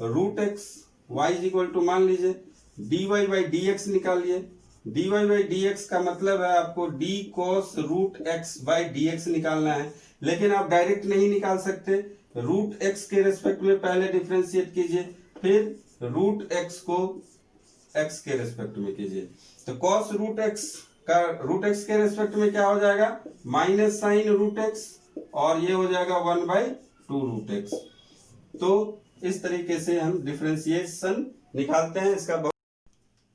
root x y is equal to मान लीजिए dy बाई डी एक्स निकालिए। dy बाई डी एक्स का मतलब है आपको d cos root x by d x निकालना है, लेकिन आप डायरेक्ट नहीं निकाल सकते। रूट एक्स के रेस्पेक्ट में पहले डिफरेंशिएट कीजिए, फिर रूट एक्स को एक्स के रेस्पेक्ट में कीजिए। तो cos रूट एक्स का रूट एक्स के रेस्पेक्ट में क्या हो जाएगा माइनस साइन रूट एक्स, और ये हो जाएगा 1/2 रूट एक्स। तो इस तरीके से हम डिफरेंशिएशन निकालते हैं इसका।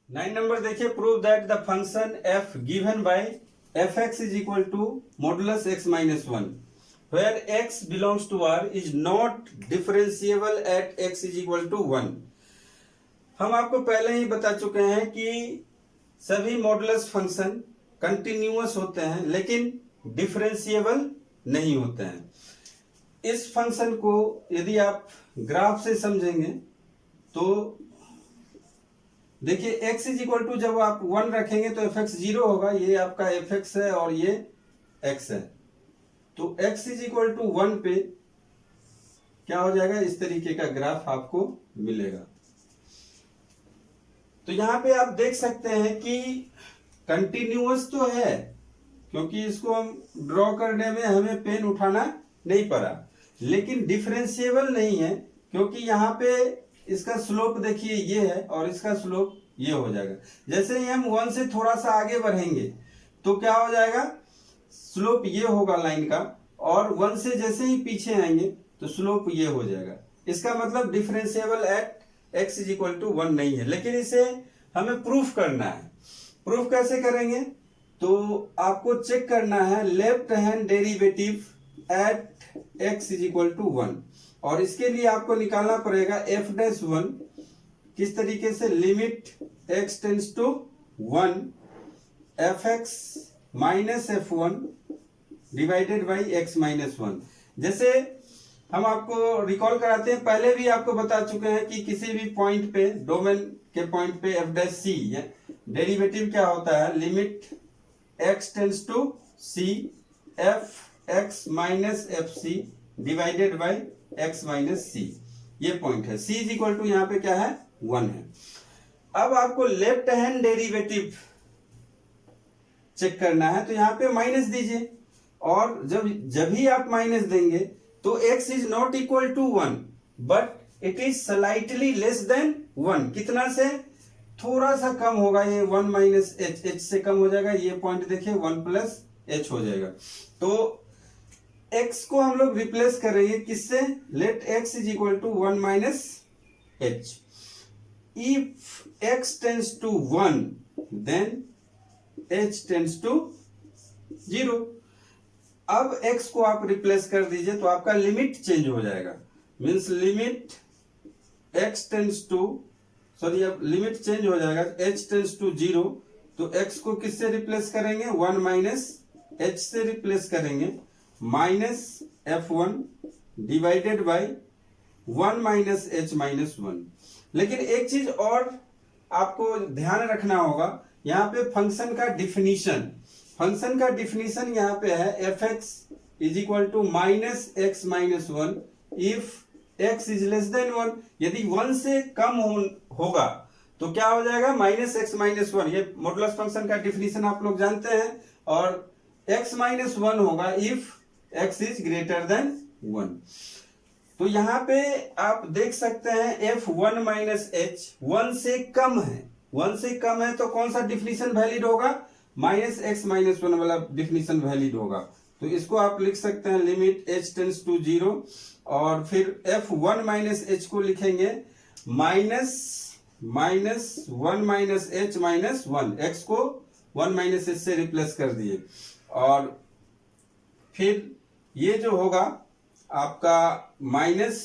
9 नंबर देखिए, prove that the function f given by fx is equal to modulus x minus 1 where x belongs to R is not differentiable at x is equal to 1। हम आपको पहले ही बता चुके हैं कि सभी मॉडुलस फंक्शन कंटिन्यूअस होते हैं लेकिन डिफरेंशिएबल नहीं होते हैं। इस फंक्शन को यदि आप ग्राफ से समझेंगे तो देखिए x इज इक्वल टू जब आप 1 रखेंगे तो fx 0 होगा, ये आपका fx है और ये x है। तो x इज इक्वल टू 1 पे क्या हो जाएगा, इस तरीके का ग्राफ आपको मिलेगा। तो यहाँ पे आप देख सकते हैं कि कंटिन्यूअस तो है, क्योंकि इसको हम ड्रॉ करने में हमें पेन उठाना नहीं पड़ा, लेकिन डिफरेंशिएबल नहीं है, क्योंकि यहाँ पे इसका स्लोप देखिए ये है और इसका स्लोप ये हो जाएगा। जैसे ही हम 1 से थोड़ा सा आगे बढ़ेंगे तो क्या हो जाएगा, स्लोप ये होगा लाइन का, और 1 से जैसे ही पीछे आएंगे तो स्लोप ये हो जाएगा। इसका मतलब differentiable at x is equal to 1 नहीं है, लेकिन इसे हमें प्रूफ करना है। प्रूफ कैसे करेंगे, तो आपको चेक करना है left hand derivative at x is equal to 1, और इसके लिए आपको निकालना पड़ेगा f'1 किस तरीके से, limit x tends to 1 fx minus f1 divided by x minus 1। जैसे हम आपको रिकॉल कराते हैं, पहले भी आपको बता चुके हैं कि किसी भी पॉइंट पे, डोमेन के पॉइंट पे f' डेरिवेटिव क्या होता है, limit x tends to c fx minus fc divided by x minus c, ये पॉइंट है। c इज इक्वल टू यहाँ पे क्या है, 1 है। अब आपको लेफ्ट हैंड डेरिवेटिव चेक करना है, तो यहाँ पे माइनस दीजिए, और जब भी आप माइनस देंगे तो x is not equal to 1 but it is slightly less than 1। कितना से, थोड़ा सा कम होगा, ये 1 माइनस एच, एच से कम हो जाएगा, ये पॉइंट देखिए 1 प्लस एच हो जाएगा। तो x को हम लोग रिप्लेस करेंगे किससे, let x is equal to 1 minus h. If x tends to 1 then h tends to 0। अब x को आप रिप्लेस कर दीजिए तो आपका लिमिट चेंज हो जाएगा, means limit x tends to, sorry अब लिमिट चेंज हो जाएगा, h टेंड्स टू 0, तो x को किससे रिप्लेस करेंगे, 1 माइनस h से रिप्लेस करेंगे, minus f1 divided by 1 minus h minus 1। लेकिन एक चीज और आपको ध्यान रखना होगा, यहाँ पे फंक्शन का डिफिनीशन, फंक्शन का डिफिनीशन यहाँ पे है fx is equal to minus x minus 1 if x is less than 1। यदि 1 से कम होगा तो क्या हो जाएगा, माइनस एक्स माइनस 1। ये मॉडुलस फंक्शन का डिफिनीशन आप लोग जानते हैं, और x माइनस 1 होगा if x is greater than 1। तो यहाँ पे आप देख सकते हैं f1 माइनस h 1 से कम है, 1 से कम है तो कौन सा डिफिनीशन वैलिड होगा, माइनस एक्स माइनस 1 वाला डिफिनीशन वैलिड होगा। तो इसको आप लिख सकते हैं लिमिट h टेंड्स टू 0, और फिर f1 माइनस h को लिखेंगे minus 1 minus h minus 1, x को 1 माइनस h से रिप्लेस कर दिए, और फिर ये जो होगा आपका माइनस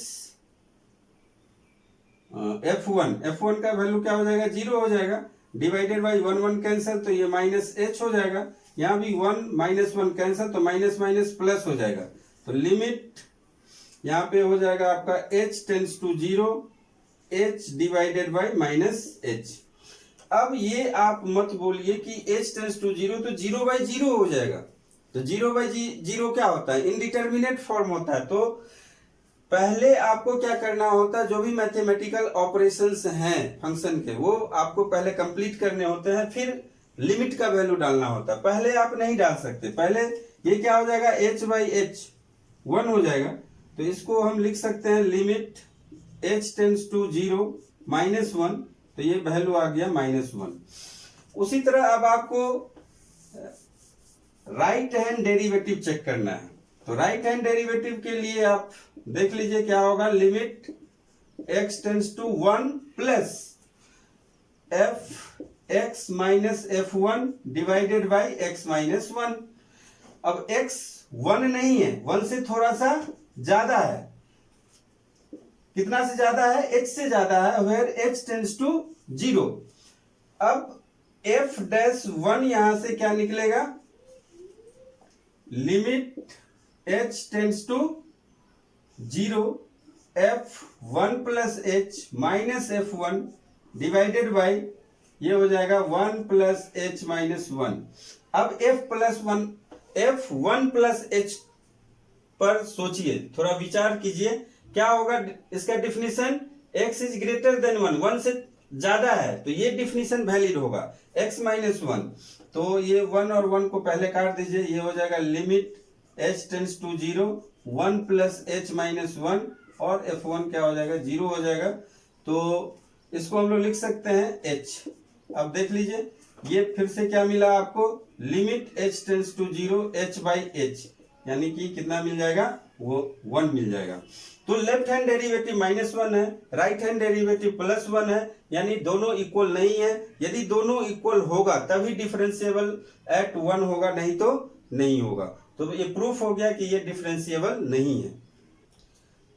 f1 का वैल्यू क्या हो जाएगा, 0 हो जाएगा, डिवाइडेड बाई 1 1 कैंसिल, तो ये माइनस h हो जाएगा, यहाँ भी 1 माइनस 1 कैंसिल, तो माइनस माइनस प्लस हो जाएगा, तो लिमिट यहाँ पे हो जाएगा आपका h tends to 0 h divided by minus h। अब ये आप मत बोलिए कि h टेंड्स टू 0 तो 0 बाई 0 हो जाएगा, तो 0 बाई 0 क्या होता है, इनडिटर्मिनेट फॉर्म होता है। तो पहले आपको क्या करना होता है, जो भी मैथमेटिकल ऑपरेशंस हैं फंक्शन के, वो आपको पहले कंप्लीट करने होते हैं, फिर लिमिट का वैल्यू डालना होता है। पहले आप नहीं डाल सकते, पहले ये क्या हो जाएगा, h बाई h 1 हो जाएगा, तो इसको हम लिख सकते हैं limit h tends to 0 minus 1, तो ये वैल्यू आ गया माइनस 1। उसी तरह अब आपको राइट हैंड डेरिवेटिव चेक करना है, तो राइट हैंड डेरिवेटिव के लिए आप देख लीजिए क्या होगा, limit x tends to 1 plus f x minus f1 divided by x minus 1। अब x 1 नहीं है, 1 से थोड़ा सा ज्यादा है, कितना से ज्यादा है, h से ज्यादा है, वेयर h टेंड्स टू 0। अब f'1 यहां से क्या निकलेगा, limit h tends to 0 f1 plus h minus f1 divided by ये हो जाएगा 1 प्लस h माइनस 1। अब f1 प्लस h पर सोचिए, थोड़ा विचार कीजिए क्या होगा इसका definition, x is greater than 1, 1 से ज्यादा है तो ये डिफिनीशन वैलिड होगा। x माइनस वन, तो ये 1 और 1 को पहले काट दीजिए, ये हो जाएगा limit h tends to 0 1 plus h minus one, और f1 क्या हो जाएगा, 0 हो जाएगा। तो इसको हम लोग लिख सकते हैं h। अब देख लीजिए, ये फिर से क्या मिला आपको, limit h tends to 0 h by h, यानी कि कितना मिल जाएगा, वो 1 मिल जाएगा। तो लेफ्ट हैंड डेरिवेटिव -1 है, राइट हैंड डेरिवेटिव +1 है, यानी दोनों इक्वल नहीं है। यदि दोनों इक्वल होगा तभी डिफरेंशिएबल एट 1 होगा, नहीं तो नहीं होगा। तो ये प्रूफ हो गया कि ये डिफरेंशिएबल नहीं है।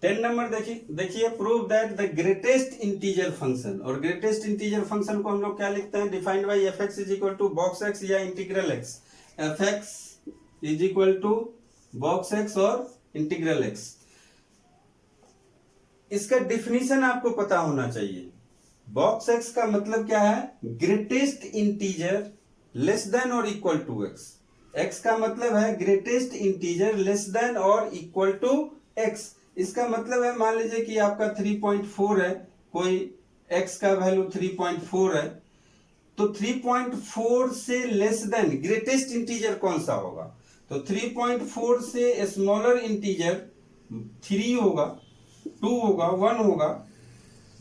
10 नंबर देखिए, prove that the greatest integer function, और ग्रेटेस्ट इंटीजर फंक्शन को हम लोग क्या लिखते हैं, defined by f(x) is equal to box x या integral x, f(x) is equal to box x और इंटीग्रल x। इसका डिफिनीशन आपको पता होना चाहिए। बॉक्स x का मतलब क्या है, ग्रेटेस्ट इंटीजर लेस देन और इक्वल टू x। x का मतलब है ग्रेटेस्ट इंटीजर लेस देन और इक्वल टू x। इसका मतलब है, मान लीजिए कि आपका 3.4 है, कोई x का वैल्यू 3.4 है, तो 3.4 से लेस देन ग्रेटेस्ट इंटीजर कौन सा होगा, तो 3.4 से स्मॉलर इंटीजर 3 होगा, 2 होगा, 1 होगा,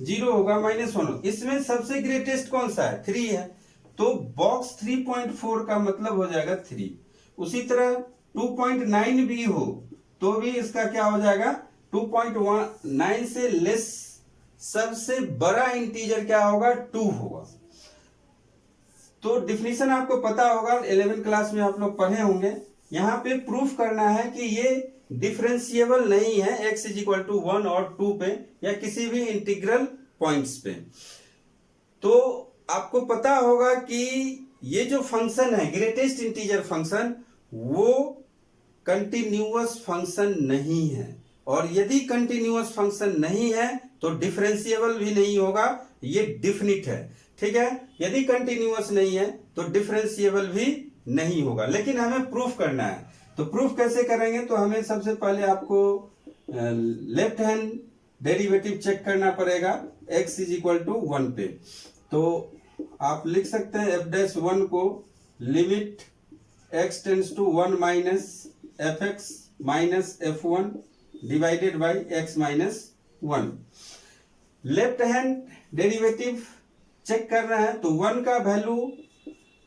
0 होगा, -1 होगा। इसमें सबसे ग्रेटेस्ट कौन सा है, 3 है, तो बॉक्स 3.4 का मतलब हो जाएगा 3। उसी तरह 2.9 भी हो तो भी इसका क्या हो जाएगा, 2.9 से लेस सबसे बड़ा इंटीजर क्या होगा, 2 होगा। तो डिफिनीशन आपको पता होगा, 11th क्लास में आप लोग पढ़े होंगे। यहां पे प्रूफ करना है कि ये डिफरेंशिएबल नहीं है x इज इक्वल टू 1 और 2 पे, या किसी भी इंटीग्रल पॉइंट्स पे। तो आपको पता होगा कि ये जो फंक्शन है ग्रेटेस्ट इंटीजर फंक्शन, वो कंटिन्यूअस फंक्शन नहीं है, और यदि कंटिन्यूअस फंक्शन नहीं है तो डिफरेंशिएबल भी नहीं होगा, ये डिफिनिट है। ठीक है, यदि कंटिन्यूअस नहीं है तो डिफरेंशिएबल भी नहीं होगा, लेकिन हमें प्रूफ करना है। तो प्रूफ कैसे करेंगे, तो हमें सबसे पहले आपको लेफ्ट हैंड डेरिवेटिव चेक करना पड़ेगा x इज इक्वल टू 1 पे। तो आप लिख सकते हैं f'1 को limit x tends to 1 minus fx minus f1 divided by x minus 1। Left hand derivative check कर रहे हैं, तो 1 का वैल्यू,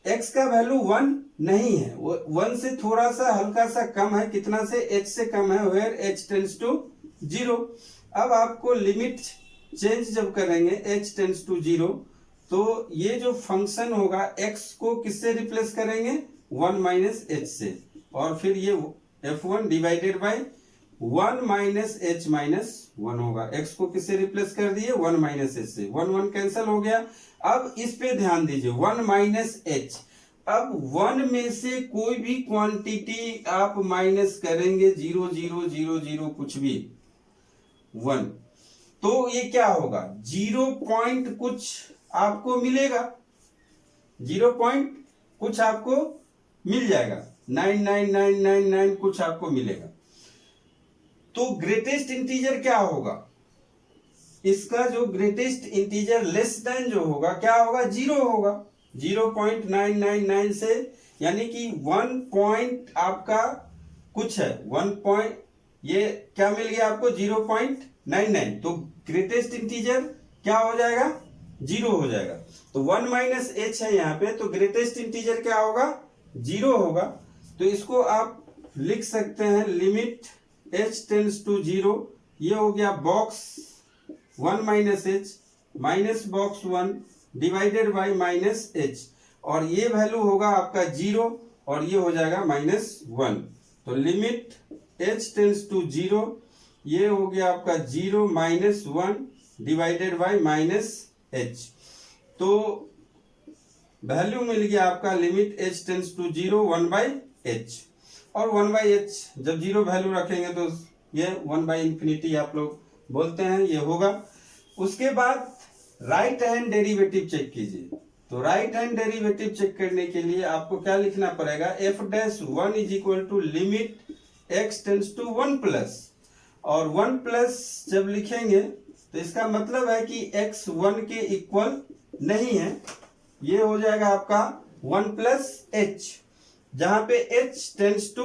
x का वैल्यू 1 नहीं है, 1 से थोड़ा सा हल्का सा कम है, कितना से, h से कम है, वेयर h टेंड्स टू 0। अब आपको लिमिट चेंज जब करेंगे h टेंड्स टू 0, तो ये जो फंक्शन होगा x को किससे रिप्लेस करेंगे, 1 माइनस h से, और फिर ये f1 divided by 1 minus h minus 1 होगा। x को किससे रिप्लेस कर दिए, 1 माइनस h से, 1 1 कैंसिल हो गया। अब इस पे ध्यान दीजिए, 1 माइनस h, अब 1 में से कोई भी क्वांटिटी आप माइनस करेंगे, 0 0 0 0 कुछ भी 1, तो ये क्या होगा, 0 पॉइंट कुछ आपको मिलेगा, 0 पॉइंट कुछ आपको मिल जाएगा, 99999 कुछ आपको मिलेगा। तो ग्रेटेस्ट इंटीजर क्या होगा, इसका जो ग्रेटेस्ट इंटीजर लेस देन जो होगा क्या होगा, 0 होगा, 0.999 से, यानी कि 1 पॉइंट आपका कुछ है, 1 पॉइंट, ये क्या मिल गया आपको, 0.99, तो ग्रेटेस्ट इंटीजर क्या हो जाएगा, 0 हो जाएगा। तो 1 माइनस h है यहाँ पे, तो ग्रेटेस्ट इंटीजर क्या होगा, 0 होगा। तो इसको आप लिख सकते हैं लिमिट h टेंड्स टू 0, ये हो गया box 1 minus h minus box 1 divided by minus h, और ये वैल्यू होगा आपका 0, और ये हो जाएगा -1। तो लिमिट h टेंड्स टू 0, ये हो गया आपका 0 minus 1 divided by minus h। तो वैल्यू मिल गया आपका limit h tends to 0 1 by h, और 1 बाई h जब 0 वैल्यू रखेंगे तो ये 1 बाई इंफिनिटी आप लोग बोलते हैं, ये होगा। उसके बाद राइट हैंड डेरिवेटिव चेक कीजिए। तो राइट हैंड डेरिवेटिव चेक करने के लिए आपको क्या लिखना पड़ेगा, f'1 is equal to limit x tends to 1 plus, और 1 प्लस जब लिखेंगे तो इसका मतलब है कि x 1 के इक्वल नहीं है। ये हो जाएगा आपका 1 प्लस एच, जहां पे h टेंड्स टू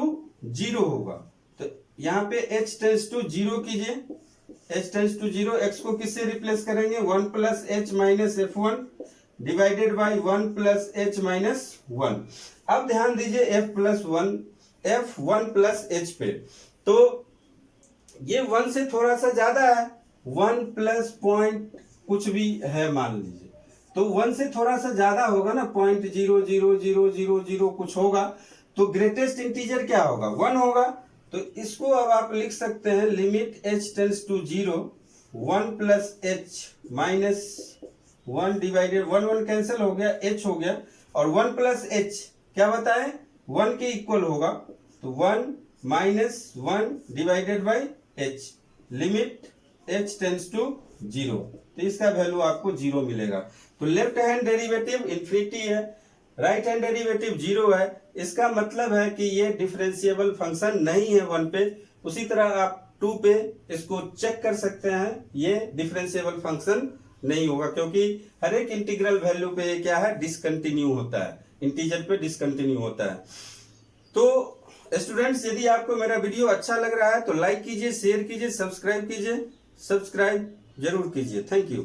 0 होगा। तो यहाँ पे h टेंड्स टू 0 कीजिए, h टेंड्स टू 0, x को किससे रिप्लेस करेंगे, 1 plus h minus f1 divided by 1 plus h minus 1। अब ध्यान दीजिए f1 प्लस एच पे, तो ये 1 से थोड़ा सा ज्यादा है, 1 प्लस पॉइंट कुछ भी है मान लीजिए, तो 1 से थोड़ा सा ज्यादा होगा ना, 0.00000 कुछ होगा, तो ग्रेटेस्ट इंटीजर क्या होगा, 1 होगा। तो इसको अब आप लिख सकते हैं limit h tends to 0, 1 plus h minus 1 divided 1 cancel हो गया, h हो गया, और 1 प्लस एच क्या बताएं, 1 के इक्वल होगा, तो 1 minus 1 divided by h, limit h tends to 0, तो इसका वैल्यू आपको 0 मिलेगा। तो लेफ्ट हैंड डेरिवेटिव इन्फिनिटी है, राइट हैंड डेरिवेटिव 0 है, इसका मतलब है कि ये डिफरेंशिएबल फंक्शन नहीं है 1 पे। उसी तरह आप 2 पे इसको चेक कर सकते हैं, ये डिफरेंशिएबल फंक्शन नहीं होगा, क्योंकि हर एक इंटीग्रल वैल्यू पे क्या है, डिसकंटिन्यू होता है, इंटीजर पे डिसकंटिन्यू होता है। तो स्टूडेंट्स, यदि आपको मेरा वीडियो अच्छा लग रहा है तो लाइक कीजिए, शेयर कीजिए, सब्सक्राइब कीजिए, सब्सक्राइब जरूर कीजिए। Thank you.